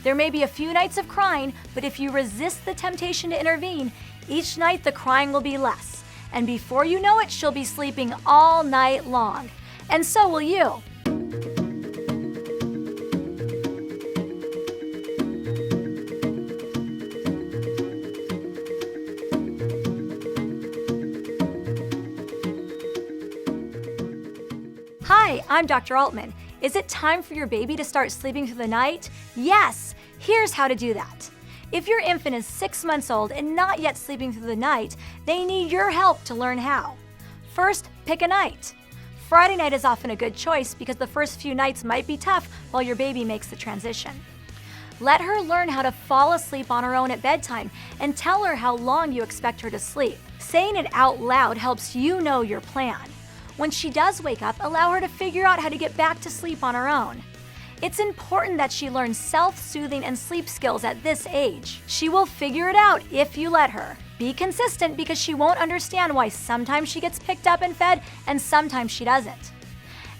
There may be a few nights of crying, but if you resist the temptation to intervene, each night the crying will be less. And before you know it, she'll be sleeping all night long. And so will you. Hi, I'm Dr. Altman. Is it time for your baby to start sleeping through the night? Yes! Here's how to do that. If your infant is 6 months old and not yet sleeping through the night, they need your help to learn how. First, pick a night. Friday night is often a good choice because the first few nights might be tough while your baby makes the transition. Let her learn how to fall asleep on her own at bedtime and tell her how long you expect her to sleep. Saying it out loud helps you know your plan. When she does wake up, allow her to figure out how to get back to sleep on her own. It's important that she learns self-soothing and sleep skills at this age. She will figure it out if you let her. Be consistent because she won't understand why sometimes she gets picked up and fed and sometimes she doesn't.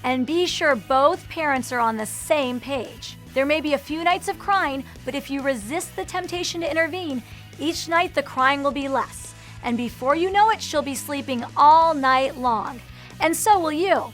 And be sure both parents are on the same page. There may be a few nights of crying, but if you resist the temptation to intervene, each night the crying will be less. And before you know it, she'll be sleeping all night long. And so will you.